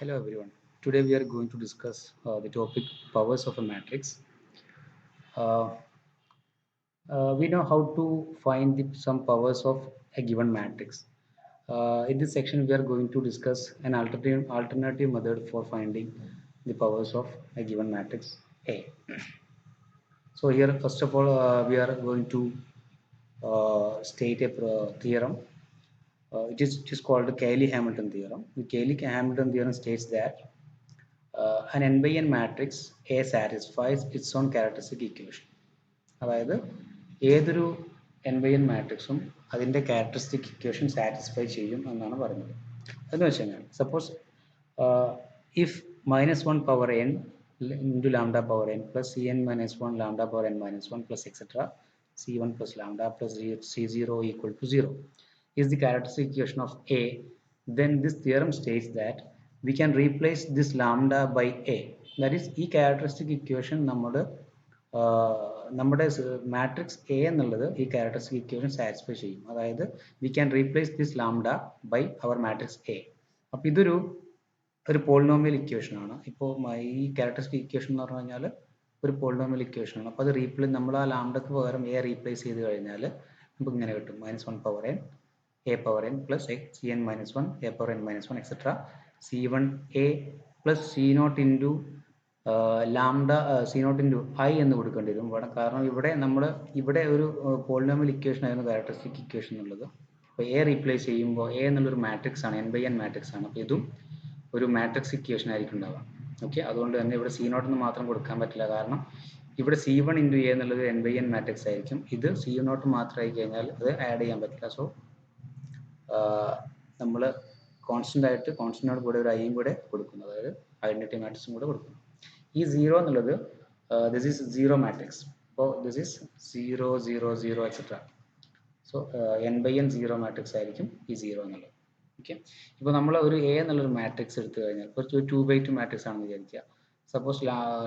Hello everyone. Today we are going to discuss the topic powers of a matrix. Uh, we know how to find some powers of a given matrix. In this section, we are going to discuss an alternative method for finding the powers of a given matrix A. So here, first of all, we are going to state a theorem. It is called the Cayley-Hamilton theorem. The Cayley-Hamilton theorem states that an n by n matrix A satisfies its own characteristic equation. അതായത് ഏതൊരു N by N മാട്രിക്സും അതിൻ്റെ characteristic equation satisfy ചെയ്യും എന്നാണ് പറയുന്നത്. എന്ന് വെച്ച് കഴിഞ്ഞാൽ suppose if minus one power n into lambda power n plus C n minus one lambda power n minus one plus etcetera C one plus lambda plus C zero equal to zero is the characteristic equation of A, then this theorem states that we can replace this lambda by A. That is, ഈ characteristic equation നമ്മുടെ matrix A എന്നുള്ളത് ഈ characteristic equation satisfy ചെയ്യും. അതായത് we can replace this lambda by our matrix A. അപ്പോൾ ഇതൊരു polynomial equation ആണ്. ഇപ്പോൾ ഈ ക്യാരക്ടറിസ്റ്റിക് ഇക്വേഷൻ എന്ന് പറഞ്ഞു കഴിഞ്ഞാൽ ഒരു പോളിനോമിയൽ ഇക്വേഷൻ ആണ്. അപ്പോൾ അത് നമ്മൾ ആ ലാംഡക്ക് പകരം എ റീപ്ലേസ് ചെയ്ത് കഴിഞ്ഞാൽ നമുക്ക് ഇങ്ങനെ കിട്ടും minus one power N a power n plus cn minus 1 a power n minus 1 etc. c1 a plus c naught into lambda C not into I എന്ന് കൊടുക്കേണ്ടി വരും ഇവിടെ. കാരണം ഇവിടെ ഒരു പോളിനോമിയൽ ഇക്വേഷൻ ആയിരുന്നു ക്യാരക്ടറിസ്റ്റിക് ഇക്വേഷൻ എന്നുള്ളത്. അപ്പോൾ എ റീപ്ലേസ് ചെയ്യുമ്പോൾ എ എന്നുള്ളൊരു മാട്രിക്സ് ആണ്, എൻ ബൈ എൻ മാട്രിക്സ് ആണ്. അപ്പോൾ ഇതും ഒരു മാട്രിക്സ് ഇക്വേഷൻ ആയിരിക്കും ഉണ്ടാവുക. ഓക്കെ, അതുകൊണ്ട് തന്നെ ഇവിടെ സി നോട്ട് എന്ന് മാത്രം കൊടുക്കാൻ പറ്റില്ല. കാരണം ഇവിടെ സി വൺ ഇൻറ്റു എ എന്നുള്ളത് എൻ ബൈ എൻ മാട്രിക്സ് ആയിരിക്കും. ഇത് സി നോട്ട് മാത്രമായി കഴിഞ്ഞാൽ അത് ആഡ് ചെയ്യാൻ പറ്റില്ല. സോ നമ്മൾ കോൺസ്റ്റൻ്റായിട്ട് കൂടെ ഒരു ഐയും കൂടെ കൊടുക്കുന്നു, അതായത് ഐഡൻറ്റിറ്റി മാട്രിക്സും കൂടെ കൊടുക്കുന്നു. ഈ സീറോ എന്നുള്ളത് ദിസ് ഈസ് സീറോ മാട്രിക്സ്. അപ്പോൾ this is zero zero zero etcetera. So n by n zero matrix ആയിരിക്കും ഈ സീറോ എന്നുള്ളത്. ഓക്കെ, ഇപ്പോൾ നമ്മൾ ഒരു എ എന്നുള്ളൊരു മാട്രിക്സ് എടുത്തു കഴിഞ്ഞാൽ കുറച്ച് 2/2 മാട്രിക്സ് ആണെന്ന് വിചാരിക്കുക. Suppose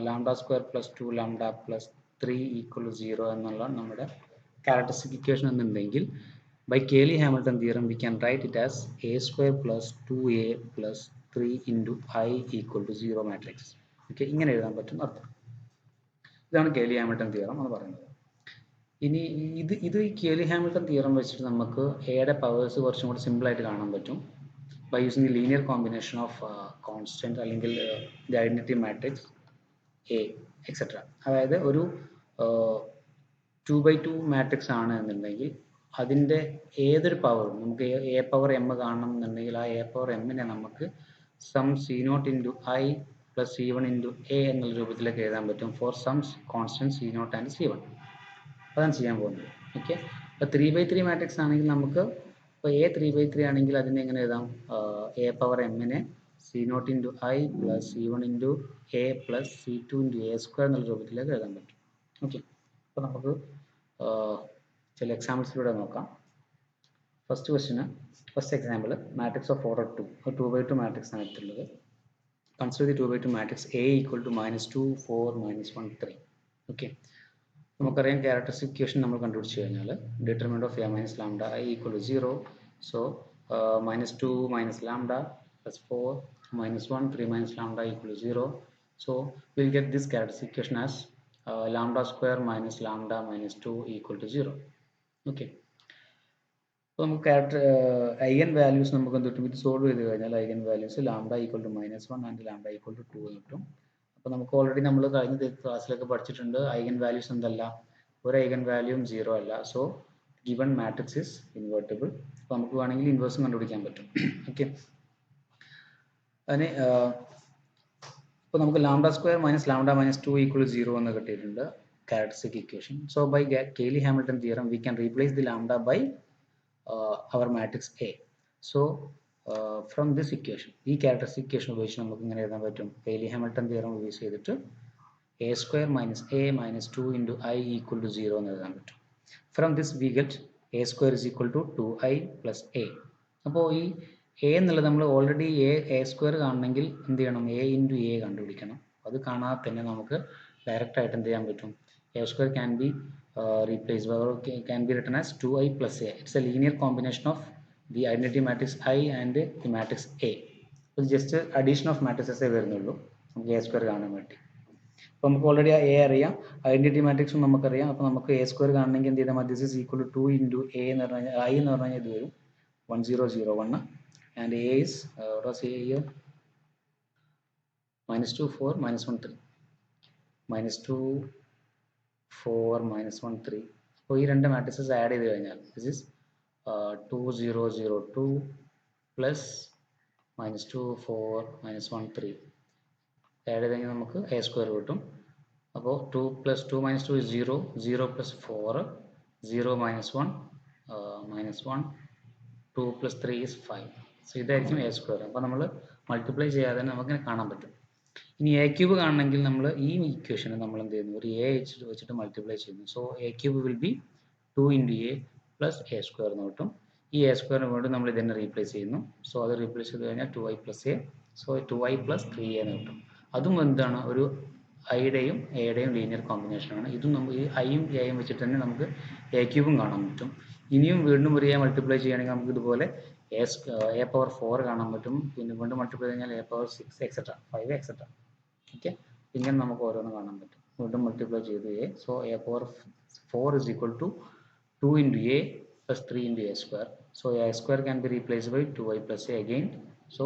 lambda square plus 2 lambda plus 3 equal to 0 എന്നുള്ള നമ്മുടെ ക്യാരക്ടറിസ്റ്റിക് ഇക്വേഷൻ എന്നുണ്ടെങ്കിൽ by Cayley-Hamilton theorem we can write it as a square plus 2a plus 3 into I equal to 0 matrix. Okay, ഇങ്ങനെ എഴുതാൻ പറ്റും അർത്ഥം. ഇതാണ് Cayley-Hamilton theorem എന്ന് പറയുന്നത്. ഇനി ഇത് ഈ Cayley-Hamilton theorem വെച്ചിട്ട് നമുക്ക് എയുടെ പവേഴ്സ് കുറച്ചും കൂടി സിമ്പിൾ ആയിട്ട് കാണാൻ പറ്റും by using the linear combination of constant അല്ലെങ്കിൽ the identity matrix A et cetera. അതായത് ഒരു 2/2 മാട്രിക്സ് ആണ് എന്നുണ്ടെങ്കിൽ അതിൻ്റെ ഏതൊരു പവറും നമുക്ക് എ പവർ എം കാണണം എന്നുണ്ടെങ്കിൽ ആ എ പവർ എമ്മിനെ നമുക്ക് some C not into I plus C one into A എന്നുള്ള രൂപത്തിലേക്ക് എഴുതാൻ പറ്റും for some constant C not and C one. അതാണ് ചെയ്യാൻ പോകുന്നത്. ഓക്കെ, അപ്പോൾ 3/3 മാട്രിക്സ് ആണെങ്കിൽ നമുക്ക് ഇപ്പോൾ എ 3/3 ആണെങ്കിൽ അതിനെ എങ്ങനെ എഴുതാം? എ പവർ എമ്മിനെ C not into I plus C one into A plus C two into A square എന്നുള്ള രൂപത്തിലേക്ക് എഴുതാൻ പറ്റും. ഓക്കെ, അപ്പോൾ നമുക്ക് ചില എക്സാമ്പിൾസിലൂടെ നോക്കാം. First example matrix of order 2, 2/2 matrix ആണ് എടുത്തുള്ളത്. Consider the 2/2 matrix A equal to -2 4 -1 3. Okay, നമുക്കറിയാം ക്യാരക്ടറിസ്റ്റിക് ഇക്വേഷൻ നമ്മൾ കണ്ടുപിടിച്ച് കഴിഞ്ഞാൽ determinant of A minus lambda I equal to 0. So -2 minus lambda plus 4 -1 3 minus lambda equal to 0. So will get this characteristic equation as lambda square minus lambda -2 equal to 0. Okay, അപ്പോൾ നമുക്ക് eigen values നമുക്ക് എന്ത് കിട്ടും? ഇത് solve ചെയ്ത് കഴിഞ്ഞാൽ eigen values lambda equal to -1 and lambda equal to 2 കിട്ടും. അപ്പോൾ നമുക്ക് ഓൾറെഡി നമ്മൾ കഴിഞ്ഞ ക്ലാസ്സിലൊക്കെ പഠിച്ചിട്ടുണ്ട് ഐഗൻ വാല്യൂസ് എന്തല്ല, ഒരു ഐഗൻ വാല്യൂയും 0 അല്ല. So given matrix is invertible. അപ്പോൾ നമുക്ക് വേണമെങ്കിൽ ഇൻവേഴ്സും കണ്ടുപിടിക്കാൻ പറ്റും. ഓക്കെ, അതിന് ഇപ്പോൾ നമുക്ക് lambda square minus lambda -2 equal 0 എന്ന് കിട്ടിയിട്ടുണ്ട് characteristic equation. So by Cayley-Hamilton theorem we can replace the lambda by our matrix A. So from this equation, ഈ characteristic equation ഉപയോഗിച്ച് നമുക്ക് ഇങ്ങനെ എഴുതാൻ പറ്റും. Cayley-Hamilton theorem യൂസ് ചെയ്തിട്ട് a square minus a minus 2 into I equal to 0 എന്ന് എഴുതാൻ പറ്റും. From this we get a square is equal to 2i plus a. അപ്പോൾ ഈ a എന്നുള്ളത് നമ്മൾ ഓൾറെഡി a സ്ക്വയർ കാണണമെങ്കിൽ എന്ത് ചെയ്യണം? a ഇൻറ്റു a കണ്ടുപിടിക്കണം. അത് കാണാതെ തന്നെ നമുക്ക് ഡയറക്റ്റ് ആയിട്ട് എന്ത് ചെയ്യാൻ പറ്റും? a square can be replaced or can be written as 2i plus a. It's a linear combination of the identity matrix I and the matrix A. Just addition of മാട്രിക്സസേ വരുന്നുള്ളൂ നമുക്ക് എ സ്ക്വയർ കാണാൻ വേണ്ടി. അപ്പോൾ നമുക്ക് already A അറിയാം, identity മാട്രിക്സും നമുക്കറിയാം. അപ്പോൾ നമുക്ക് എ സ്ക്വയർ കാണണമെങ്കിൽ എന്ത് ചെയ്താൽ മതി? This is equal to 2 into A എന്ന് പറഞ്ഞു കഴിഞ്ഞാൽ ഐ എന്ന് പറഞ്ഞു കഴിഞ്ഞാൽ ഇത് വരും 1001 ആൻഡ് എ ഈസ് -2 4 -1 3 -2 4 -1 3. അപ്പോൾ ഈ രണ്ട് മാട്രിക്സസ് ആഡ് ചെയ്ത് കഴിഞ്ഞാൽ ദിസ് ഈസ് 2002 പ്ലസ് -2 4 -1 3 ആഡ് ചെയ്ത് കഴിഞ്ഞാൽ നമുക്ക് എ സ്ക്വയർ കിട്ടും. അപ്പോൾ 2 + 2 - 2 is 0, 0 + 4 0 - 1 -1 2 + 3 is 5. സോ ഇതായിരിക്കും എ സ്ക്വയർ. അപ്പോൾ നമ്മൾ മൾട്ടിപ്ലൈ ചെയ്യാതെ തന്നെ നമുക്ക് കാണാൻ പറ്റും. ഇനി എ ക്യൂബ് കാണണമെങ്കിൽ നമ്മൾ ഈ ഇക്വേഷനെ നമ്മൾ എന്ത് ചെയ്യുന്നു? ഒരു എ വെച്ചിട്ട് മൾട്ടിപ്ലൈ ചെയ്യുന്നു. So A cube will be 2 × a + a square എന്ന് കിട്ടും. ഈ എ സ്ക്വയറിന് വേണ്ടി നമ്മൾ ഇതിനെ റീപ്ലേസ് ചെയ്യുന്നു. സോ അത് റീപ്ലേസ് ചെയ്ത് കഴിഞ്ഞാൽ 2i + a, so 2i + 3a എന്ന് കിട്ടും. അതും എന്താണ്? ഒരു ഐയുടെയും എയുടെയും ലീനിയർ കോമ്പിനേഷൻ ആണ്. ഇതും നമുക്ക് ഈ ഐയും എയും വെച്ചിട്ട് തന്നെ നമുക്ക് എ ക്യൂബും കാണാൻ പറ്റും. ഇനിയും വീണ്ടും ഒരു എ മൾട്ടിപ്ലൈ ചെയ്യുകയാണെങ്കിൽ നമുക്ക് ഇതുപോലെ എ പവർ 4 കാണാൻ പറ്റും. പിന്നെ വീണ്ടും മൾട്ടിപ്ലൈ കഴിഞ്ഞാൽ A power 6 etcetera 5 etcetera. Okay, ഇങ്ങനെ നമുക്ക് ഓരോന്ന് കാണാൻ പറ്റും. വീണ്ടും മൾട്ടിപ്ലൈ ചെയ്ത് A. So A power 4 is equal to 2 × a plus 3 × a square. So a square can be replaced by 2i plus a again. So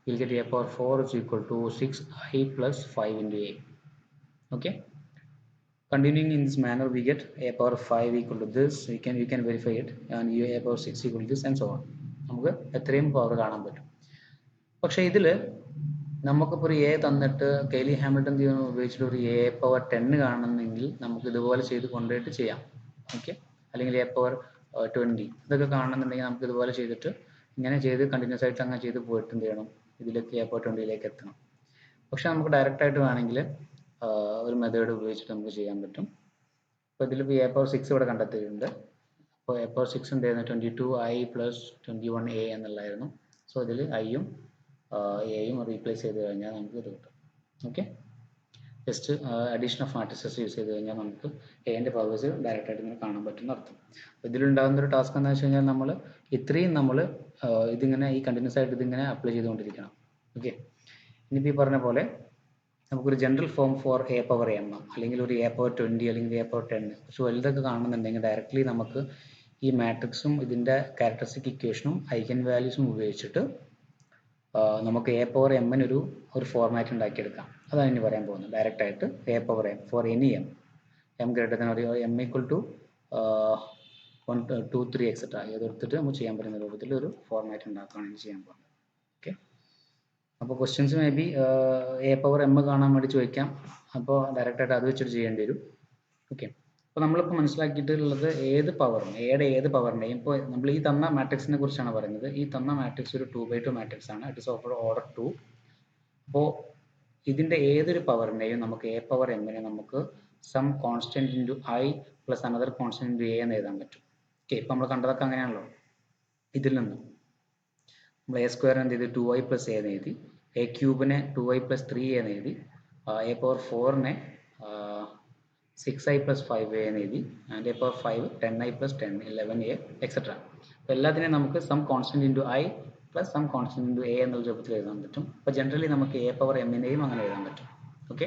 we'll get a power 4 is equal to 6i plus 5 × a. Okay, continuing in this manner we get a power 5 equal to this. You can verify it, and a power 6 equal to this and so on. നമുക്ക് എത്രയും power കാണാൻ പറ്റും. പക്ഷേ ഇതിൽ നമുക്കിപ്പോൾ ഒരു A തന്നിട്ട് Cayley Hamilton theorem ഉപയോഗിച്ചിട്ട് ഒരു എ പവർ 10 കാണണമെങ്കിൽ നമുക്ക് ഇതുപോലെ ചെയ്ത് കൊണ്ടുപോയിട്ട് ചെയ്യാം. ഓക്കെ, അല്ലെങ്കിൽ എ പവർ 20 ഇതൊക്കെ കാണണമെന്നുണ്ടെങ്കിൽ നമുക്ക് ഇതുപോലെ ചെയ്തിട്ട് ഇങ്ങനെ ചെയ്ത് കണ്ടിന്യൂസ് ആയിട്ട് അങ്ങനെ ചെയ്ത് പോയിട്ട് എന്ത് ചെയ്യണം? ഇതിലേക്ക് എ പവർ 20 എത്തണം. പക്ഷെ നമുക്ക് ഡയറക്റ്റ് ആയിട്ട് വേണമെങ്കിൽ ഒരു മെത്തേഡ് ഉപയോഗിച്ചിട്ട് നമുക്ക് ചെയ്യാൻ പറ്റും. അപ്പോൾ ഇതിലിപ്പോൾ എ പവർ 6 ഇവിടെ കണ്ടെത്തിയിട്ടുണ്ട്. അപ്പോൾ എ പവർ 6 എന്തായിരുന്നു? 22i + 21a എന്നുള്ളതായിരുന്നു. സോ ഇതിൽ ഐയും എയും റീപ്ലേസ് ചെയ്ത് കഴിഞ്ഞാൽ നമുക്ക് ഇത് കിട്ടും. Okay, just addition of matrices use ചെയ്ത് കഴിഞ്ഞാൽ നമുക്ക് എന്റെ പവേഴ്സ് ഡയറക്റ്റ് ആയിട്ട് ഇങ്ങനെ കാണാൻ പറ്റുന്ന അർത്ഥം. ഇതിലുണ്ടാകുന്ന ഒരു ടാസ്ക് എന്താ വെച്ച് കഴിഞ്ഞാൽ നമ്മൾ ഇത്രയും ഇതിങ്ങനെ ഈ കണ്ടിന്യൂസ് ആയിട്ട് ഇതിങ്ങനെ അപ്ലൈ ചെയ്തുകൊണ്ടിരിക്കണം. ഓക്കെ, ഇനിയിപ്പോൾ ഈ പറഞ്ഞ പോലെ നമുക്കൊരു general form for A power m അല്ലെങ്കിൽ ഒരു എ പവർ 20 അല്ലെങ്കിൽ എ പവർ 10 പക്ഷെ വലുതൊക്കെ കാണുന്നുണ്ടെങ്കിൽ ഡയറക്റ്റ്ലി നമുക്ക് ഈ മാട്രിക്സും ഇതിൻ്റെ ക്യാരക്ടറിസ്റ്റിക് ഇക്വേഷനും ഐഗൻ വാല്യൂസും ഉപയോഗിച്ചിട്ട് നമുക്ക് എ പവർ എമ്മിന് ഒരു ഫോർമാറ്റ് ഉണ്ടാക്കിയെടുക്കാം. അതാണ് ഇനി പറയാൻ പോകുന്നത്. ഡയറക്റ്റ് ആയിട്ട് A power m for any m greater than or m = 1 2 3 et cetera ഏതെടുത്തിട്ട് നമുക്ക് ചെയ്യാൻ പറ്റുന്ന രൂപത്തിൽ ഒരു ഫോർമാറ്റ് ഉണ്ടാക്കുകയാണ് ചെയ്യാൻ പോകുന്നത്. ഓക്കെ, അപ്പോൾ questions may be A power M കാണാൻ വേണ്ടി ചോദിക്കാം. അപ്പോൾ ഡയറക്റ്റ് ആയിട്ട് അത് വെച്ചിട്ട് ചെയ്യേണ്ടി വരും. ഓക്കെ, അപ്പോൾ നമ്മളിപ്പോൾ മനസ്സിലാക്കിയിട്ടുള്ളത് ഏത് പവറും എയുടെ ഏത് പവറിൻ്റെയും ഇപ്പോൾ നമ്മൾ ഈ തന്ന മാട്രിക്സിനെ കുറിച്ചാണ് പറയുന്നത്. ഈ തന്ന മാട്രിക്സ് ഒരു 2/2 മാട്രിക്സ് ആണ്. It is of order 2. അപ്പോൾ ഇതിൻ്റെ ഏതൊരു പവറിൻ്റെയും നമുക്ക് എ പവർ എമ്മിനെ നമുക്ക് some constant into I plus another constant into A എന്ന് എഴുതാൻ പറ്റും. ഓക്കെ, ഇപ്പോൾ നമ്മൾ കണ്ടതൊക്കെ അങ്ങനെയാണല്ലോ. ഇതിൽ നിന്ന് നമ്മൾ എ സ്ക്വയർ എന്ത് ചെയ്ത് 2i + a എന്ന് എഴുതി, എ ക്യൂബിനെ 2i + 3a എന്ന് എഴുതി, എ പവർ 4നെ 6i + 5a എന്ന് എഴുതി, and A power 5 10i + 10 11a etcetera. അപ്പോൾ എല്ലാത്തിനെയും നമുക്ക് some constant into I plus some constant into A എന്നുള്ള രൂപത്തിൽ എഴുതാൻ പറ്റും. അപ്പോൾ ജനറലി നമുക്ക് എ പവർ എമ്മിനെയും അങ്ങനെ എഴുതാൻ പറ്റും. ഓക്കെ,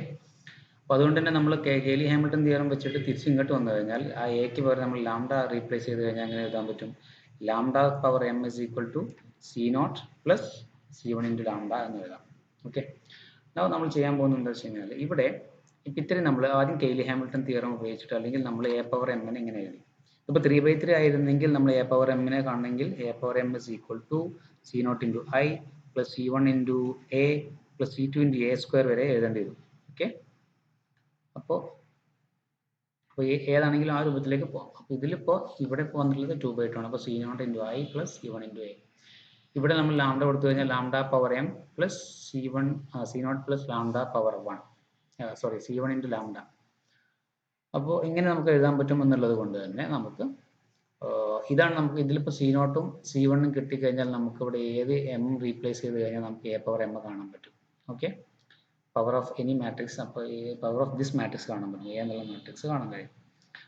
അപ്പോൾ അതുകൊണ്ട് തന്നെ നമ്മൾ കെയ്ലി ഹാമിൽട്ടൺ തിയറം വെച്ചിട്ട് തിരിച്ച് ഇങ്ങോട്ട് വന്നു കഴിഞ്ഞാൽ ആ എക്ക് പകരം നമ്മൾ ലാംഡ റീപ്ലേസ് ചെയ്ത് കഴിഞ്ഞാൽ അങ്ങനെ എഴുതാൻ പറ്റും. Lambda power M is equal to c0 + c1 × lambda എന്ന് എഴുതാം. ഓക്കെ, നമ്മൾ ചെയ്യാൻ പോകുന്നത് എന്താ വെച്ച് കഴിഞ്ഞാൽ ഇവിടെ ഇപ്പം ഇത്രയും നമ്മൾ ആദ്യം കെയ്ലി ഹാമിൽട്ടൺ തിയറം ഉപയോഗിച്ചിട്ട് അല്ലെങ്കിൽ നമ്മൾ എ പവർ എമ്മിനെ ഇങ്ങനെ എഴുതി. ഇപ്പോൾ 3/3 ആയിരുന്നെങ്കിൽ നമ്മൾ എ പവർ എമ്മിനെ കാണണമെങ്കിൽ A power M is equal to c0 × i + c1 × a + c2 × a square വരെ എഴുതേണ്ടി വരും. ഓക്കെ, അപ്പോൾ ഏതാണെങ്കിലും ആ രൂപത്തിലേക്ക് പോകാം. അപ്പോൾ ഇതിലിപ്പോൾ ഇവിടെ ഇപ്പോൾ വന്നിട്ടുള്ളത് 2/2 ആണ്. അപ്പോൾ c0 × i + c1 × a. ഇവിടെ നമ്മൾ ലാംഡ കൊടുത്തു കഴിഞ്ഞാൽ lambda power M plus c0 plus lambda power 1 c1 × lambda. അപ്പോൾ ഇങ്ങനെ നമുക്ക് എഴുതാൻ പറ്റും എന്നുള്ളത് കൊണ്ട് തന്നെ നമുക്ക് ഇതാണ് നമുക്ക് ഇതിലിപ്പോൾ c0ഉം c1ഉം കിട്ടിക്കഴിഞ്ഞാൽ നമുക്ക് ഇവിടെ ഏത് m റീപ്ലേസ് ചെയ്ത് കഴിഞ്ഞാൽ നമുക്ക് എ പവർ എം കാണാൻ പറ്റും. Okay, power of any matrix, അപ്പോൾ പവർ ഓഫ് ദിസ് മാട്രിക്സ് കാണാൻ പറ്റും, എ എന്നുള്ള മാട്രിക്സ് കാണാൻ കഴിയും.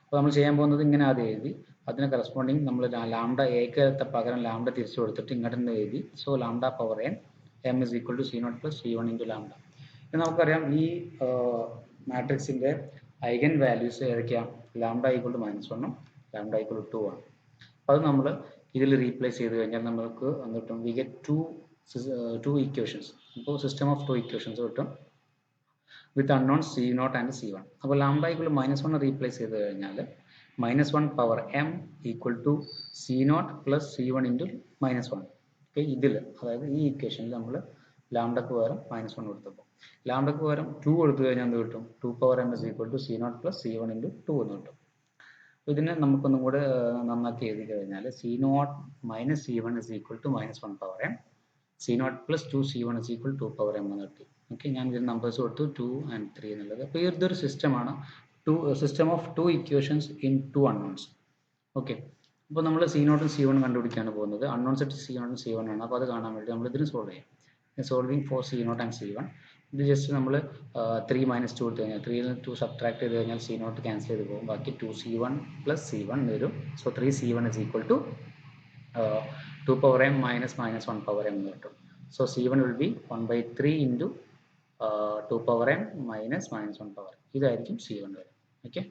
അപ്പോൾ നമ്മൾ ചെയ്യാൻ പോകുന്നത് ഇങ്ങനെ ആദ്യം എഴുതി അതിന് കറസ്പോണ്ടിങ് നമ്മൾ ലാംഡ എക്ക് പകരം ലാംഡ തിരിച്ചു കൊടുത്തിട്ട് ഇങ്ങോട്ട് എഴുതി. So lambda power n M is equal to C not plus C one into lambda. നമുക്കറിയാം ഈ മാട്രിക്സിൻ്റെ ഐഗൻ വാല്യൂസ് ഏതൊക്കെയാണ്? Lambda equal to -1 lambda equal to 2 ആണ്. അപ്പോൾ അത് നമ്മൾ ഇതിൽ റീപ്ലേസ് ചെയ്ത് കഴിഞ്ഞാൽ നമുക്ക് കിട്ടും വി ഗെറ്റ് ടു ഇക്വേഷൻസ്. ഇപ്പോൾ സിസ്റ്റം ഓഫ് 2 ഇക്വേഷൻസ് കിട്ടും with unknown C not and C one. അപ്പോൾ ലാംഡ ഈക്വൽ -1 റീപ്ലേസ് ചെയ്ത് കഴിഞ്ഞാൽ -1 power m equal to C not plus C one into -1. Okay, ഇതിൽ അതായത് ഈ ഇക്വേഷനിൽ നമ്മൾ ലാംഡക്ക് പകരം -1 കൊടുത്തപ്പോൾ ലാംഡക്ക് പകരം 2 കൊടുത്തു കഴിഞ്ഞാൽ എന്ത് കിട്ടും? 2 power M is equal to C not plus C one into 2 എന്ന് കിട്ടും. ഇതിനെ നമുക്കൊന്നും കൂടെ നന്നാക്കി എഴുതി കഴിഞ്ഞാൽ C not minus C one is equal to -1 power M, C not plus 2 C one is equal 2 power M എന്ന് കിട്ടി. ഓക്കെ, ഞാൻ ഇതിൽ നമ്പേഴ്സ് കൊടുത്തു 2 and 3 എന്നുള്ളത്. അപ്പോൾ ഈ ഇതൊരു സിസ്റ്റമാണ്, system of 2 equations in 2 unknowns. Okay, അപ്പോൾ നമ്മൾ സി നോട്ടും സി വൺ കണ്ടുപിടിക്കാണ് പോകുന്നത്. അൺനോൺ സെറ്റ് സി നോട്ടും സി വൺ ആണ്. അപ്പോൾ അത് കാണാൻ വേണ്ടി നമ്മൾ ഇതിന് സോൾവ് ചെയ്യാം. Solving for C not and C one. ഇത് ജസ്റ്റ് നമ്മൾ 3 - 2 കൊടുത്തു കഴിഞ്ഞാൽ 3 2 സബ്ട്രാക്ട് ചെയ്ത് കഴിഞ്ഞാൽ സി നോട്ട് ക്യാൻസൽ ചെയ്ത് പോകും. ബാക്കി 2 C one plus C one വരും. So 3 C one is equal to 2 power M minus -1 power M എന്ന് കിട്ടും. So C one will be 1/3 into 2 power M minus -1 power. ഇതായിരിക്കും സി വൺ വരും. Okay,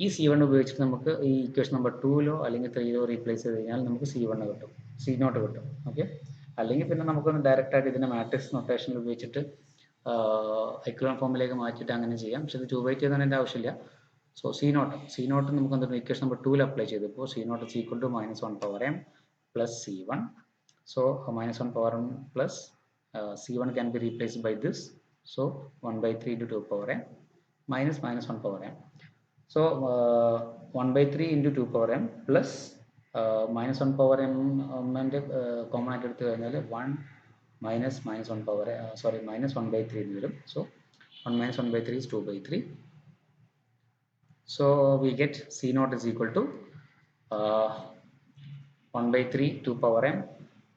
ഈ C one ഉപയോഗിച്ചിട്ട് നമുക്ക് ഈ equation number 2ലോ അല്ലെങ്കിൽ 3ലോ റീപ്ലേസ് ചെയ്ത് കഴിഞ്ഞാൽ നമുക്ക് സി വൺ കിട്ടും, സി നോട്ട് കിട്ടും. ഓക്കെ, അല്ലെങ്കിൽ പിന്നെ നമുക്കൊന്ന് ഡയറക്റ്റ് ആയിട്ട് ഇതിനെ മാട്രിക്സ് നൊട്ടേഷനിൽ ഉപയോഗിച്ചിട്ട് എക്ലോൺ ഫോമിലേക്ക് മാറ്റിയിട്ട് അങ്ങനെ ചെയ്യാം. പക്ഷേ ഇത് 2/2 ചെയ്യുന്നതിൻ്റെ ആവശ്യമില്ല. സോ സി നോട്ട് നമുക്ക് എന്താണ് ഇക്വേഷൻ നമ്പർ 2ൽ അപ്ലൈ ചെയ്തപ്പോൾ C not is equal to -1 power M plus C one. So -1 power M plus C one can be replaced by this. So 1/3 into 2 power M minus -1 power M. So 1/3 into 2 power M plus -1 power എമ്മിൻ്റെ common ആയിട്ട് എടുത്തു കഴിഞ്ഞാൽ 1 minus -1 power -1/3 എന്ന് വരും. So 1 - 1/3 is 2/3. So we get C naught is equal to 1/3 2 power m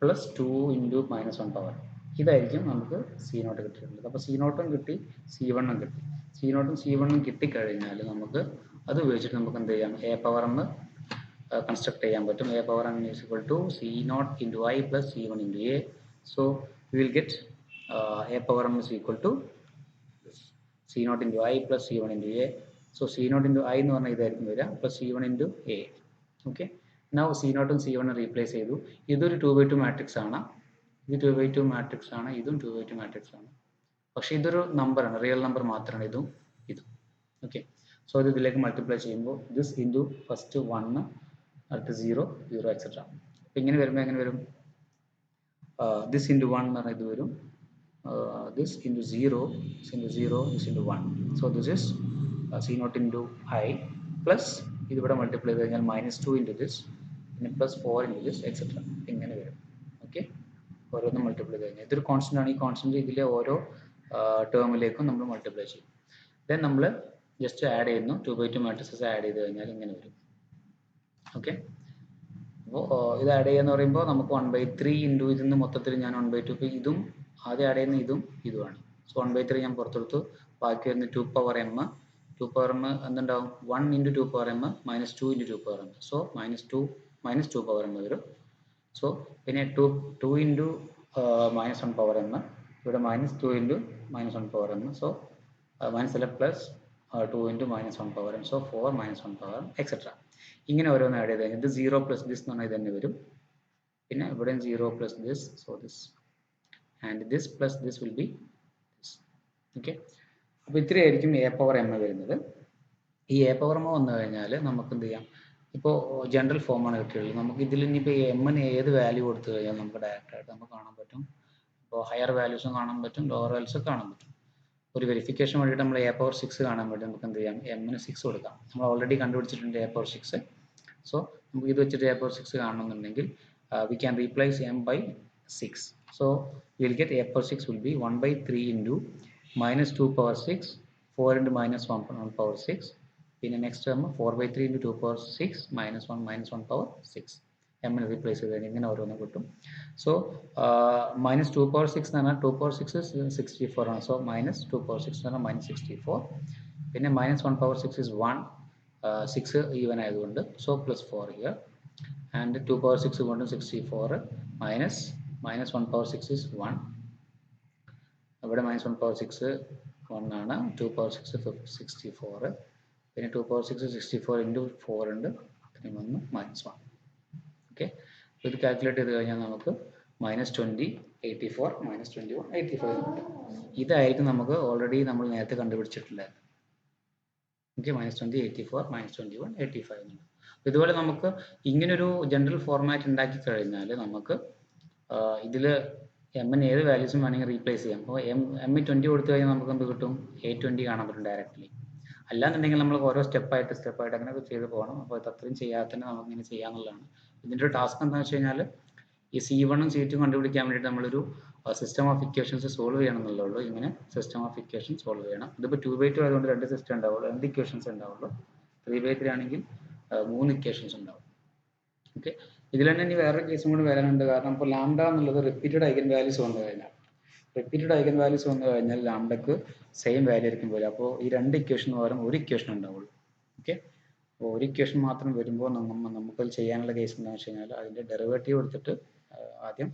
plus 2 into -1 power. ഇതായിരിക്കും നമുക്ക് C not കിട്ടിയിട്ടുള്ളത്. അപ്പോൾ സി നോട്ടും കിട്ടി, സി വണ്ണും കിട്ടി. സി നോട്ടും സി വണ്ണും കിട്ടിക്കഴിഞ്ഞാൽ നമുക്ക് അത് ഉപയോഗിച്ചിട്ട് നമുക്ക് എന്ത് ചെയ്യാം? എ പവർ എം കൺസ്ട്രക്ട് ചെയ്യാൻ പറ്റും. A power m is equal to C not into I plus C one into A. So we will get A power M is equal to C not into I plus C one into A. So C not into I എന്ന് പറഞ്ഞാൽ ഇതായിരിക്കും വരിക, plus C one into A. Okay, now C നോട്ടും C വണ്ണും replace ചെയ്തു. ഇതൊരു 2/2 matrix ആണ്, ഇത് 2/2 മാട്രിക്സ് ആണ്, ഇതും 2/2 മാട്രിക്സ് ആണ്. പക്ഷേ ഇതൊരു നമ്പറാണ്, റിയൽ നമ്പർ മാത്രമാണ് ഇതും ഇതും. ഓക്കെ, സോ ഇത് ഇതിലേക്ക് മൾട്ടിപ്ലൈ ചെയ്യുമ്പോൾ ദിസ് ഇൻറ്റു ഫസ്റ്റ് 1 അടുത്ത് 0 0 എക്സെട്ര. അപ്പം ഇങ്ങനെ വരുമ്പോൾ എങ്ങനെ വരും? ദിസ് ഇൻറ്റു 1 എന്ന് പറഞ്ഞാൽ ഇത് വരും, this into 0, this into 0, this into 1. So this is C naught into I plus ഇതിവിടെ മൾട്ടിപ്ലൈ ചെയ്ത് കഴിഞ്ഞാൽ -2 into this, പിന്നെ +4 into this എക്സെട്ര ഇങ്ങനെ വരും. ഓക്കെ, ഓരോന്നും മൾട്ടിപ്ലൈ ചെയ്ത് കഴിഞ്ഞാൽ ഇതൊരു കോൺസ്റ്റൻ്റ് ആണ്. ഈ കോൺസ്റ്റൻ്റ് ഇതിലെ ഓരോ ടേമിലേക്കും നമ്മൾ മൾട്ടിപ്ലൈ ചെയ്യും. ദെൻ നമ്മൾ ജസ്റ്റ് ആഡ് ചെയ്യുന്നു, 2/2 മാട്രിക്സസ് ആഡ് ചെയ്ത് കഴിഞ്ഞാൽ ഇങ്ങനെ വരും. ഓക്കെ, അപ്പോൾ ഇത് ആഡ് ചെയ്യാന്ന് പറയുമ്പോൾ നമുക്ക് 1/3 ഇൻറ്റു ഇതിന്ന് മൊത്തത്തിൽ ഞാൻ 1/2, ഇപ്പോൾ ഇതും ആദ്യം ആഡ് ചെയ്യുന്ന ഇതും ഇതുമാണ്. സോ 1/3 ഞാൻ പുറത്തെടുത്തു, ബാക്കി വരുന്ന 2 പവർ എം എന്തുണ്ടാവും? 1 into 2 power M -2 into 2 power M. So -2 power M വരും. സോ പിന്നെ 2 ഇൻറ്റു -1 പവർ എം, ഇവിടെ -2 into -1 power M. So -2 plus 2 into -1 power M. So 4 -1 power M etcetera. ഇങ്ങനെ ഓരോന്ന് ആഡ് ചെയ്ത് കഴിഞ്ഞാൽ ഇത് 0 പ്ലസ് ദിസ് എന്ന് പറഞ്ഞാൽ ഇത് തന്നെ വരും. പിന്നെ ഇവിടെ 0 plus this, so this and this plus this will be this. Okay, അപ്പോൾ ഇത്രയായിരിക്കും എ പവർ എം വരുന്നത്. ഈ എ പവർ എം വന്നു കഴിഞ്ഞാൽ നമുക്ക് എന്ത് ചെയ്യാം? ഇപ്പോൾ ജനറൽ ഫോമാണ് കിട്ടിയുള്ളത്. നമുക്ക് ഇതിൽ ഇനിയിപ്പോൾ എമ്മിന് ഏത് വാല്യൂ കൊടുത്തു കഴിഞ്ഞാൽ നമുക്ക് ഡയറക്റ്റ് ആയിട്ട് നമുക്ക് കാണാൻ പറ്റും. ഇപ്പോൾ ഹയർ വാല്യൂസും കാണാൻ പറ്റും, ലോവർ വാല്യൂസും കാണാൻ പറ്റും. ഒരു വെരിഫിക്കേഷൻ വേണ്ടിയിട്ട് നമ്മൾ എ പവർ 6 കാണാൻ വേണ്ടി നമുക്ക് എന്ത് ചെയ്യാം? എമ്മിന് 6 കൊടുക്കാം. നമ്മൾ ഓൾറെഡി കണ്ടുപിടിച്ചിട്ടുണ്ട് എ പവർ 6. സോ നമുക്ക് ഇത് വെച്ചിട്ട് A power 6 കാണണമെന്നുണ്ടെങ്കിൽ we can replace m by 6. So we will get a power 6 will be 1/3 into -2 power 6, 4 into -1 power 6. Then next term 4/3 into 2 power 6 -1 power 6. m replace ചെയ്ത് ഇങ്ങനെ ഓരോന്ന് കിട്ടും. So -2 power 6 എന്ന് പറഞ്ഞാൽ 2 power 6 is 64 ആണ്. So -2 power 6 എന്ന് പറഞ്ഞാൽ -64. പിന്നെ -1 power 6 is 1, 6 ഈവൻ ആയതുകൊണ്ട്. So +4 here. And 2 power 6 കൊണ്ട് 64 minus മൈനസ് 1 പവർ 6 ഇസ് 1. ഇവിടെ മൈനസ് 1 പവർ 6 1 ആണ്. 2 പവർ 6 64. പിന്നെ 2 പവർ 6 64 ഇൻറ്റു 4 ഉണ്ട്. ഇത്രയും വന്ന് -1. ഓക്കെ, ഇത് കാൽക്കുലേറ്റ് ചെയ്ത് കഴിഞ്ഞാൽ നമുക്ക് -20 84 -21 85 കിട്ടും. ഇതായിരിക്കും നമുക്ക് ഓൾറെഡി നമ്മൾ നേരത്തെ കണ്ടുപിടിച്ചിട്ടുള്ളത്. ഓക്കെ, -20 84 -21 85 എന്നുണ്ട്. ഇതുപോലെ നമുക്ക് ഇങ്ങനൊരു ജനറൽ ഫോർമാറ്റ് ഉണ്ടാക്കി കഴിഞ്ഞാൽ നമുക്ക് ഇതിൽ എമ്മിന് ഏത് വാല്യൂസും വേണമെങ്കിൽ റീപ്ലേസ് ചെയ്യാം. അപ്പോൾ എം 20 കൊടുത്തു കഴിഞ്ഞാൽ നമുക്ക് എന്ത് കിട്ടും? A20 കാണാൻ പറ്റും ഡയറക്റ്റ്ലി. അല്ലാന്നുണ്ടെങ്കിൽ നമ്മൾ ഓരോ സ്റ്റെപ്പായിട്ട് അങ്ങനെയൊക്കെ ചെയ്ത് പോകണം. അപ്പോൾ ഇത് അത്രയും ചെയ്യാതെ തന്നെ നമുക്ക് ഇങ്ങനെ ചെയ്യാന്നുള്ളതാണ്. ഇതിൻ്റെ ഒരു ടാസ്ക് എന്താണെന്ന് വെച്ച് കഴിഞ്ഞാൽ ഈ C1 ഉം C2 കണ്ടുപിടിക്കാൻ വേണ്ടിയിട്ട് നമ്മളൊരു സിസ്റ്റം ഓഫ് ഇക്വേഷൻസ് സോൾവ് ചെയ്യണം എന്നുള്ളൂ. ഇങ്ങനെ സിസ്റ്റം ഓഫ് ഇക്വേഷൻ സോൾവ് ചെയ്യണം. ഇതിപ്പോൾ 2/2 ആയതുകൊണ്ട് 2 സിസ്റ്റം ഉണ്ടാവുള്ളൂ, 2 ഇക്വേഷൻസ് ഉണ്ടാവുള്ളൂ. 3/3 ആണെങ്കിൽ 3 ഇക്വേഷൻസ് ഉണ്ടാവും. ഓക്കെ, ഇതിൽ തന്നെ ഇനി വേറൊരു കേസും കൂടി വരാനുണ്ട്. കാരണം ഇപ്പോൾ ലാംഡ എന്നുള്ളത് റിപ്പീറ്റഡ് ഐഗൻ വാല്യൂസ് വന്നു കഴിഞ്ഞാൽ ലാംഡക്ക് സെയിം വാല്യൂ ആയിരിക്കും പോലെ. അപ്പോൾ ഈ 2 ഇക്വേഷന് പകരം ഒരു ഇക്വേഷൻ ഉണ്ടാവുള്ളൂ. ഓക്കെ, അപ്പോൾ ഒരു ഇക്വേഷൻ മാത്രം വരുമ്പോൾ നമുക്കത് ചെയ്യാനുള്ള കേസ് എന്താണെന്ന് വെച്ച് കഴിഞ്ഞാൽ അതിൻ്റെ ഡെറിവേറ്റീവ് എടുത്തിട്ട് ആദ്യം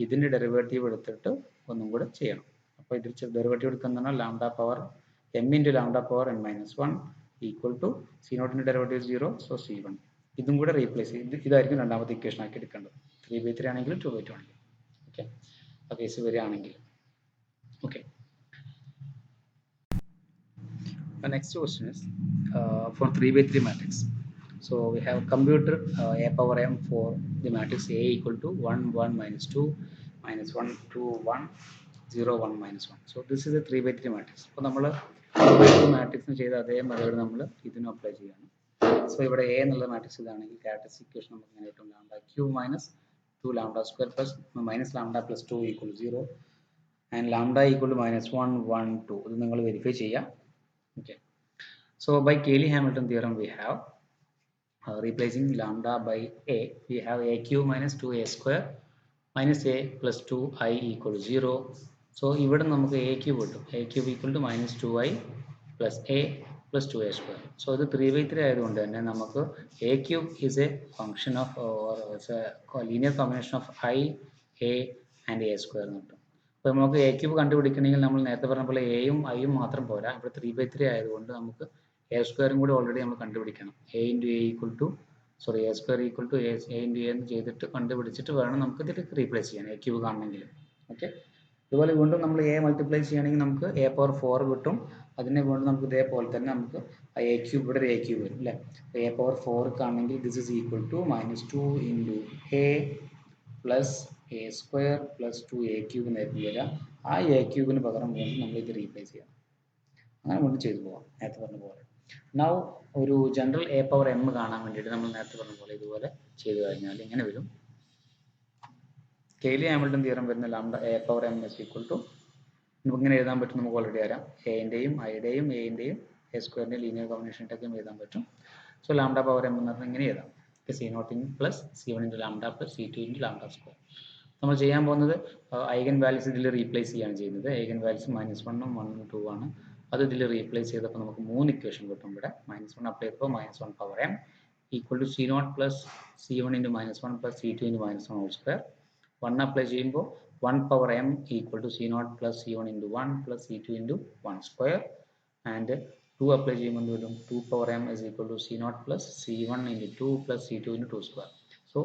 ഇതിൻ്റെ ഡെറിവേറ്റീവ് എടുത്തിട്ട് ഒന്നും കൂടെ ചെയ്യണം. അപ്പോൾ ഇതിൽ ഡെറിവേറ്റീവ് എടുക്കുന്നതാണ് lambda power m into lambda power n-1 equal to C0ൻ്റെ ഡെറിവേറ്റീവ് 0, സോ C1. ഇതും കൂടെ റീപ്ലേസ് ചെയ്ത് ഇതായിരിക്കും രണ്ടാമത്തെ ഇക്വേഷൻ ആക്കി എടുക്കേണ്ടത്. 3/3 ആണെങ്കിലും 2/2 ആണെങ്കിലും. ഓക്കെ, ആ കേസ് വരികയാണെങ്കിൽ. Okay, the next question is for 3/3 matrix. So we have computed a power m for the matrix A equal to 1 1 minus 2 minus 1 2 1 0 1 minus 1. So this is a 3/3 matrix. അപ്പോൾ നമ്മൾ 3/3 മാട്രിക്സിന് ചെയ്ത അതേ മെത്തേഡ് നമ്മൾ ഇതിനും apply ചെയ്യണം. So ഇവിടെ A എന്നുള്ള matrix ഇതാണെങ്കിൽ ക്യാരക്ടറിസ്റ്റിക് ഇക്വേഷൻ നമുക്ക് ഇങ്ങനെ കിട്ടും lambda cube minus 2 lambda square plus minus lambda plus 2 equal 0 and lambda equal to -1 1 2. ഇത് നിങ്ങൾ വെരിഫൈ ചെയ്യാം. Okay, so by Cayley-Hamilton theorem we have replacing lambda by a, we have a cube minus 2a square minus a plus 2i equal to 0. So ഇവിടെ നമുക്ക് a cube കിട്ടും. a cube equal to -2i plus a plus 2a square. So ഇത് 3/3 ആയതുകൊണ്ട് തന്നെ നമുക്ക് a cube is a function of or is a linear combination of i, a and a square എന്ന് കിട്ടും. അപ്പോൾ നമുക്ക് a cube കണ്ടുപിടിക്കണമെങ്കിൽ നമ്മൾ നേരത്തെ പറഞ്ഞ പോലെ aയും iയും മാത്രം പോരാ. ഇവിടെ 3/3 ആയതുകൊണ്ട് നമുക്ക് a സ്ക്വയറും കൂടി ഓൾറെഡി നമ്മൾ കണ്ടുപിടിക്കണം. a into A equal to a square equal to a into A എന്ന് ചെയ്തിട്ട് കണ്ടുപിടിച്ചിട്ട് വേണം നമുക്ക് ഇതിൽ റീപ്ലേസ് ചെയ്യാൻ a ക്യൂബ് കാണണമെങ്കിൽ. ഓക്കെ, ഇതുപോലെ വീണ്ടും നമ്മൾ a മൾട്ടിപ്ലൈ ചെയ്യുകയാണെങ്കിൽ നമുക്ക് a പവർ 4 കിട്ടും. അതിനെ വീണ്ടും നമുക്ക് ഇതേപോലെ തന്നെ നമുക്ക് a ക്യൂബ് ഇവിടെ ഒരു a ക്യൂബ് വരും അല്ലേ. a പവർ 4 കാണണമെങ്കിൽ this is equal to -2 into a plus a square plus 2a cube എന്നായിരിക്കും വരിക. ആ a ക്യൂബിന് പകരം വീണ്ടും നമ്മൾ ഇത് റീപ്ലേസ് ചെയ്യണം. അങ്ങനെ വീണ്ടും ചെയ്തു പോകാം നേരത്തെ പറഞ്ഞ പോലെ. നൗ ഒരു ജനറൽ a പവർ m കാണാൻ വേണ്ടിയിട്ട് നമ്മൾ നേരത്തെ പറഞ്ഞ പോലെ ഇതുപോലെ ചെയ്തു കഴിഞ്ഞാൽ ഇങ്ങനെ വരും. Cayley-Hamilton theorem വരുന്ന lambda a power m is equal to നമുക്ക് ഇങ്ങനെ എഴുതാൻ പറ്റും. നമുക്ക് ഓൾറെഡി അറിയാം എൻ്റെയും ഐയുടെയും എൻ്റെയും a സ്ക്വയറിൻ്റെ ലീനിയർ കോമ്പിനേഷൻ ആയിട്ടൊക്കെ എഴുതാൻ പറ്റും. സോ ലാംഡ പവർ m എന്ന് പറഞ്ഞാൽ ഇങ്ങനെ എഴുതാം C0 plus C1 into lambda plus C2 into lambda square. നമ്മൾ ചെയ്യാൻ പോകുന്നത് ഐഗൻ വാല്യൂസ് ഇതിൽ റീപ്ലേസ് ചെയ്യാണ് ചെയ്യുന്നത്. ഐഗൻ വാല്യൂസ് -1 ഉം 1 ഉം 2 ആണ്. അത് ഇതിൽ റീപ്ലേസ് ചെയ്തപ്പോൾ നമുക്ക് 3 ഇക്വേഷൻ കിട്ടും. ഇവിടെ -1 അപ്ലൈ ചെയ്തപ്പോൾ -1 power m equal to C0 plus C1 into -1 plus C2 into -1 whole square. 1 apply ചെയ്യുമ്പോൾ 1 power m equal to C0 plus C1 into 1 plus C2 into 1 square. And 2 apply ചെയ്യുമ്പോൾ എന്ത് വരും? 2 power m is equal to C0 plus C1 into 2 plus C2 into 2 square. So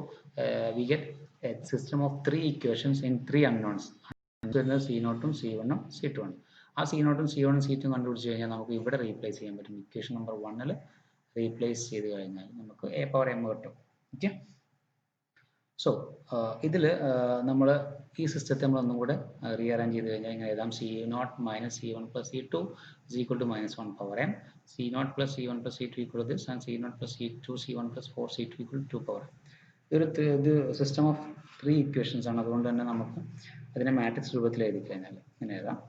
we get a system of 3 equations in 3 unknowns. C0 ഉം C1 ഉം C2 ആണ്. ആ C0 ഉം C1 ഉം C2 ഉം കണ്ടുപിടിച്ച് കഴിഞ്ഞാൽ നമുക്ക് ഇവിടെ റീപ്ലേസ് ചെയ്യാൻ പറ്റും. ഇക്വേഷൻ നമ്പർ 1 റീപ്ലേസ് ചെയ്ത് കഴിഞ്ഞാൽ നമുക്ക് a പവർ m കിട്ടും. ഓക്കെ, സോ ഇതിൽ നമ്മൾ ഈ സിസ്റ്റത്തെ നമ്മൾ ഒന്നും കൂടെ റീഅറേഞ്ച് ചെയ്ത് കഴിഞ്ഞാൽ ഇങ്ങനെ എഴുതാം. C0 minus C1 plus C2 is equal to -1 power m. C0 plus C1 plus C2 equal to this and C0 plus C2 C1 plus 4C2 equal to 2 power m. ഇത് സിസ്റ്റം ഓഫ് 3 ഇക്വേഷൻസ് ആണ്. അതുകൊണ്ട് തന്നെ നമുക്ക് അതിനെ matrix രൂപത്തിൽ എഴുതി കഴിഞ്ഞാൽ ഇങ്ങനെ എഴുതാം.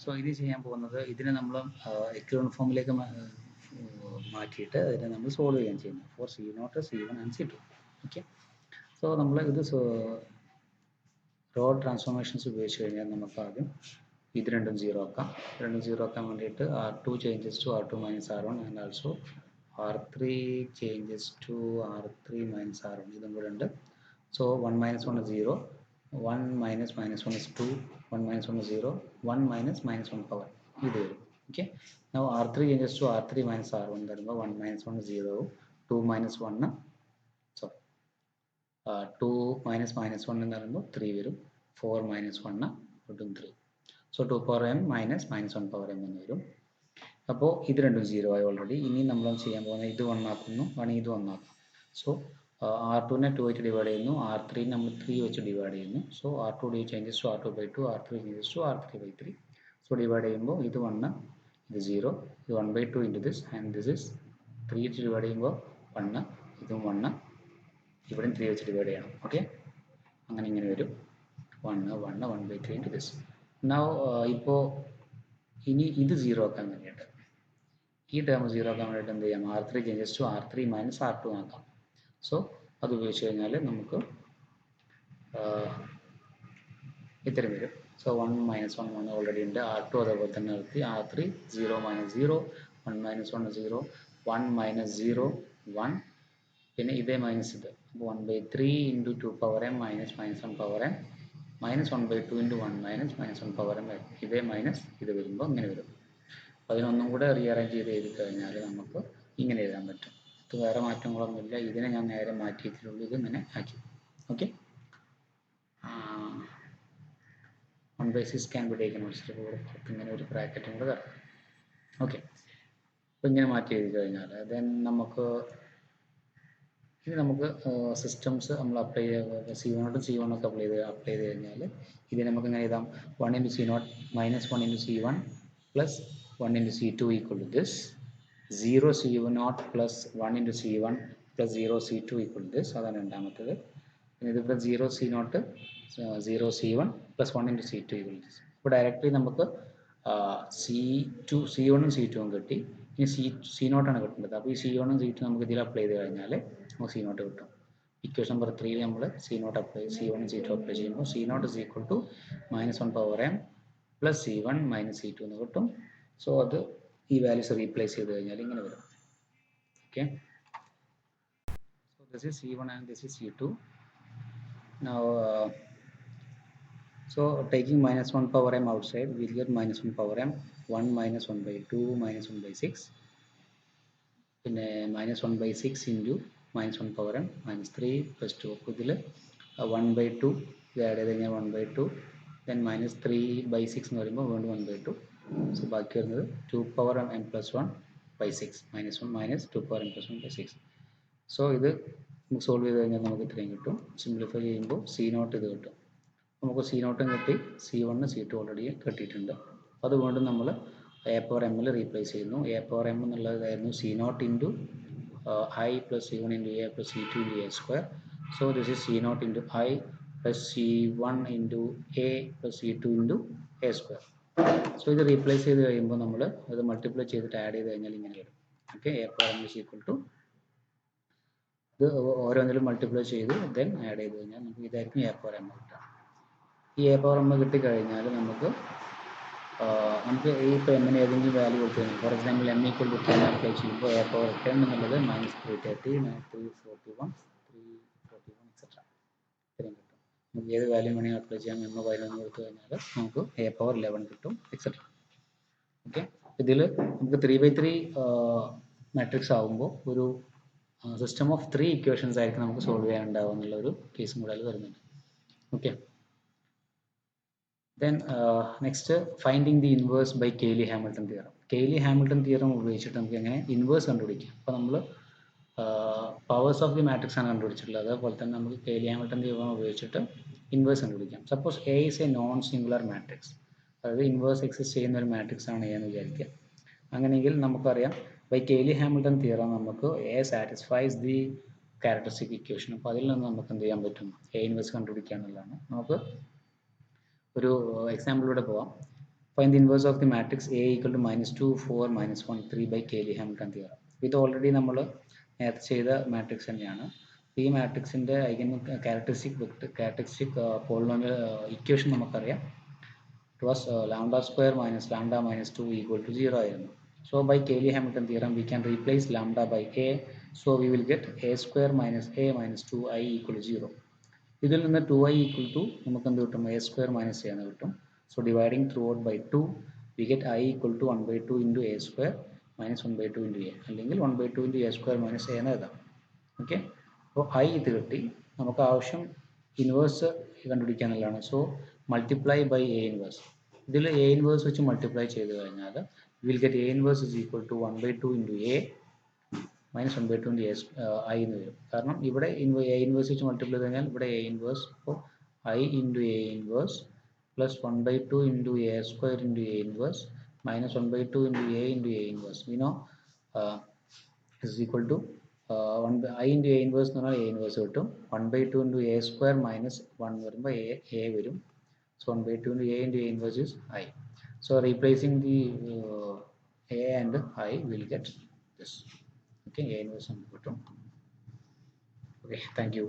സോ ഇത് ചെയ്യാൻ പോകുന്നത് ഇതിനെ നമ്മൾ എക്ലോൺ ഫോമിലേക്ക് മാറ്റിയിട്ട് അതിനെ നമ്മൾ സോൾവ് ചെയ്യാൻ ചെയ്യുന്നത് four C0 C1 and C2. Okay, so നമ്മൾ ഇത് റോ ട്രാൻസ്ഫോർമേഷൻസ് ഉപയോഗിച്ച് കഴിഞ്ഞാൽ നമുക്ക് ആദ്യം ഇത് രണ്ടും 0 ആക്കാം. വേണ്ടിയിട്ട് R2 changes to R2 minus R1 and also R3 changes to R3 minus R1. ഇതും കൂടെ ഉണ്ട്. So 1 minus 1 is 0. 1 minus minus 1 is 2, 1 minus 1 is 0, 1 minus minus 1 power. Okay. Now R3 changes to R3 minus R1. That is 1 minus 1 is 0, 2 minus 1, so 2 minus minus 1 എന്ന് പറയുമ്പോൾ 3 വരും, 4 minus 1 കിട്ടും 3. So 2 power m minus minus 1 power m എന്ന് വരും. അപ്പോൾ ഇത് രണ്ടും 0 ആയി ഓൾറെഡി. ഇനി നമ്മൾ ചെയ്യാൻ പോകുന്നത് ഇത് 1 ആക്കുന്നു, വേണമെങ്കിൽ ഇത് 1 ആക്കും. സോ R2നെ 2 വെച്ച് ഡിവൈഡ് ചെയ്യുന്നു, R3 നമ്മൾ 3 വെച്ച് ഡിവൈഡ് ചെയ്യുന്നു. So R2 changes to R2 by 2, R3 changes to R3 by 3. So divide ചെയ്യുമ്പോൾ ഇത് 1, ഇത് 0, ഇത് 1 by 2 into this, and this is 3 വെച്ച് ഡിവൈഡ് ചെയ്യുമ്പോൾ 1, ഇതും 1, ഇവിടെയും 3 വെച്ച് ഡിവൈഡ് ചെയ്യണം. ഓക്കെ, അങ്ങനെ ഇങ്ങനെ വരും 1 1 1 by 3 into this. നൗ ഇപ്പോൾ ഇനി ഇത് 0 ആക്കാൻ വേണ്ടിയിട്ട്, ഈ ടേം 0 ആക്കാൻ വേണ്ടിയിട്ട് എന്ത് ചെയ്യാം, R3 changes to R3 minus R2 ആക്കാം. സോ അത് ഉപയോഗിച്ച് കഴിഞ്ഞാൽ നമുക്ക് ഇത്രയും വരും. സോ 1 മൈനസ് 1 1 ഓൾറെഡി ഉണ്ട്, R2 അതേപോലെ തന്നെ നിർത്തി, R3 0 മൈനസ് 0, 1 മൈനസ് 1 0, 1 മൈനസ് 0 1, പിന്നെ ഇതേ മൈനസ് ഇത് 1 by 3 into 2 power m minus minus 1 power m minus 1 by 2 into 1 minus minus 1 power m വരും. ഇതേ മൈനസ് ഇത് വരുമ്പോൾ ഇങ്ങനെ വരും. അതിനൊന്നും കൂടെ റീഅറേഞ്ച് ചെയ്ത് എഴുതി കഴിഞ്ഞാൽ നമുക്ക് ഇങ്ങനെ എഴുതാൻ പറ്റും. ഇത് വേറെ മാറ്റങ്ങളൊന്നുമില്ല, ഇതിനെ ഞാൻ നേരെ മാറ്റിയിട്ടുള്ളൂ, ഇത് ഇങ്ങനെ ആക്കി. Okay, 1 by 6 can be taken ഇങ്ങനെ ഒരു ബ്രാക്കറ്റും കൂടെ തരാം. ഓക്കെ, അപ്പോൾ ഇങ്ങനെ മാറ്റി എഴുതി കഴിഞ്ഞാൽ ദെൻ നമുക്ക് ഇനി നമുക്ക് സിസ്റ്റംസ് നമ്മൾ അപ്ലൈ ചെയ്യുക, C0 C1 ഒക്കെ അപ്ലൈ ചെയ്ത് കഴിഞ്ഞാൽ ഇത് നമുക്ക് ഇങ്ങനെ എഴുതാം, 1 into C0 minus 1 into C1 plus 1 into C2 equal to this, 0 C0 plus 1 into C1 plus 0 C2 equal to this. അതാണ് രണ്ടാമത്തേത്. പിന്നെ ഇതിവിടെ 0 C0 0 C1 plus 1 into C2 equal to this. അപ്പോൾ ഡയറക്റ്റ്ലി നമുക്ക് C1 ഉം C2 ഉം കിട്ടി. ഇനി C0 ആണ് കിട്ടേണ്ടത്. അപ്പോൾ ഈ C1 ഉം C2 നമുക്ക് ഇതിൽ അപ്ലൈ ചെയ്ത് കഴിഞ്ഞാൽ നമുക്ക് C0 കിട്ടും. ഇക്വേഷൻ നമ്പർ 3 നമ്മൾ C0 അപ്ലൈ, C1 ഉം C2 അപ്ലൈ ചെയ്യുമ്പോൾ C0 is equal to minus 1 power m plus C1 minus C2 എന്ന് കിട്ടും. സോ അത് ഈ വാല്യൂസ് റീപ്ലേസ് ചെയ്ത് കഴിഞ്ഞാൽ ഇങ്ങനെ വരും. Okay, so this is C1 and this is C2. Now so taking minus 1 power m outside, we'll get minus 1 power m, 1 minus 1 by 2 minus 1 by 6, പിന്നെ minus 1 by 6 into minus 1 power m minus 3 plus 2. അപ്പോൾ ഇതിൽ 1 by 2 ഇത് add ചെയ്ത് കഴിഞ്ഞാൽ 1 by 2, then minus 3 by 6 എന്ന് പറയുമ്പോൾ വീണ്ടും 1 by 2. So ബാക്കി വരുന്നത് 2 power m plus 1 by 6 minus 1 minus 2 power m plus 1 by 6. So ഇത് സോൾവ് ചെയ്ത് കഴിഞ്ഞാൽ നമുക്ക് ഇത്രയും കിട്ടും. സിംപ്ലിഫൈ ചെയ്യുമ്പോൾ C0 ഇത് കിട്ടും. നമുക്ക് C0 കിട്ടി, C1 C2 ഓൾറെഡി കിട്ടിയിട്ടുണ്ട്. അത് വീണ്ടും നമ്മൾ എ പവർ എമ്മിൽ റീപ്ലേസ് ചെയ്യുന്നു. എ പവർ എം എന്നുള്ളതായിരുന്നു C0 into I plus C1 into A plus C2 into A square. So this is C0 into I plus C1 into A plus C2 into A square. So ഇത് replace ചെയ്ത് കഴിയുമ്പോൾ നമ്മൾ അത് multiply ചെയ്തിട്ട് add ചെയ്ത് കഴിഞ്ഞാൽ ഇങ്ങനെ വരും. Okay, A power M is equal to ഇത് ഓരോന്നിലും മൾട്ടിപ്ലൈ ചെയ്ത് ദെൻ ആഡ് ചെയ്ത് കഴിഞ്ഞാൽ നമുക്ക് ഇതായിരിക്കും എ പവർ എം കിട്ടുക. ഈ എ പവർ എം കിട്ടിക്കഴിഞ്ഞാൽ നമുക്ക് ഈ ഇപ്പോൾ എമ്മിന് ഏതെങ്കിലും വാല്യൂ കൊടുത്തു കഴിഞ്ഞാൽ, for example M equal to 10 apply ചെയ്യുമ്പോൾ എ പവർ 10 എന്നുള്ളത് മൈനസ് 330 341 341 എക്സെട്ര ഇത്രയും കിട്ടും. നമുക്ക് ഏത് വാല്യൂ വേണമെങ്കിൽ അപ്ലൈ ചെയ്യാം. എം 11 കൊടുത്തു കഴിഞ്ഞാൽ നമുക്ക് എ പവർ 11 കിട്ടും എക്സെട്ര. ഓക്കെ, ഇതിൽ നമുക്ക് 3/3 മാട്രിക്സ് ആകുമ്പോൾ ഒരു സിസ്റ്റം ഓഫ് 3 ഇക്വേഷൻസ് ആയിരിക്കും നമുക്ക് സോൾവ് ചെയ്യാനുണ്ടാവുക എന്നുള്ള ഒരു കേസും കൂടെ വരുന്നുണ്ട്. Okay, then next finding the inverse by Cayley-Hamilton theorem. Cayley-Hamilton theorem ഉപയോഗിച്ചിട്ട് നമുക്ക് എങ്ങനെ ഇൻവേഴ്സ് കണ്ടുപിടിക്കാം. അപ്പോൾ നമ്മൾ പവേഴ്സ് ഓഫ് ദി മാട്രിക്സ് ആണ് കണ്ടുപിടിച്ചിട്ടുള്ളത്. അതുപോലെ തന്നെ നമുക്ക് Cayley-Hamilton theorem ഉപയോഗിച്ചിട്ട് ഇൻവേഴ്സ് കണ്ടുപിടിക്കാം. Suppose A is A non singular matrix, അതായത് ഇൻവേഴ്സ് എക്സിസ്റ്റ് ചെയ്യുന്ന ഒരു മാട്രിക്സ് ആണ് എ എന്ന് വിചാരിക്കുക. അങ്ങനെയെങ്കിൽ നമുക്കറിയാം ബൈ Cayley-Hamilton theorem നമുക്ക് A satisfies the characteristic equation. അപ്പോൾ അതിൽ നിന്ന് നമുക്ക് എന്ത് ചെയ്യാൻ പറ്റും, എ ഇൻവേഴ്സ് കണ്ടുപിടിക്കുക എന്നുള്ളതാണ്. നമുക്ക് ഒരു എക്സാമ്പിളിലൂടെ പോവാം. Find the inverse of the matrix A equal to -2 4 -1 3 by Cayley-Hamilton theorem. ഇത് ഓൾറെഡി നമ്മൾ നേരത്തെ ചെയ്ത മാട്രിക്സ് തന്നെയാണ്. ഈ മാട്രിക്സിൻ്റെ ഐഗൻ ക്യാരക്ടറിസ്റ്റിക് പോളിനോമിയൽ ഇക്വേഷൻ നമുക്കറിയാം. It was lambda square minus lambda minus 2 equal to 0 ആയിരുന്നു. So by Cayley-Hamilton theorem we can replace lambda by a, so we will get a square minus a minus 2i equal to 0. ഇതിൽ നിന്ന് 2i equal to നമുക്ക് എന്ത് കിട്ടും, A square minus A എന്ന് കിട്ടും. So dividing throughout by 2 we get I equal to 1/2 into A square minus 1/2 into A, അല്ലെങ്കിൽ 1/2 into A square minus A എന്ന് എഴുതാം. ഓക്കെ, അപ്പോൾ ഐ ഇത് കിട്ടി. നമുക്ക് ആവശ്യം ഇൻവേഴ്സ് കണ്ടുപിടിക്കുക എന്നുള്ളതാണ്. So multiply by A inverse. ഇതിൽ എ ഇൻവേഴ്സ് വെച്ച് മൾട്ടിപ്ലൈ ചെയ്ത് കഴിഞ്ഞാൽ will get A inverse is equal to 1/2 into A minus 1/2 into I എന്ന് വരും. കാരണം ഇവിടെ എ ഇൻവേഴ്സ് വെച്ച് മൾട്ടിപ്ലൈ ചെയ്ത് കഴിഞ്ഞാൽ ഇവിടെ എ ഇൻവേഴ്സ്, അപ്പോൾ I into A inverse plus 1/2 into A square into A inverse minus 1/2 into A inverse. We know is equal to I into A inverse എന്ന് പറഞ്ഞാൽ എ ഇൻവേഴ്സ് കിട്ടും. 1/2 into A square minus 1 വരുമ്പോൾ A വരും. So 1/2 into a into a inverse is I. So replacing the a and I will get this. Okay, a inverse. Okay, thank you.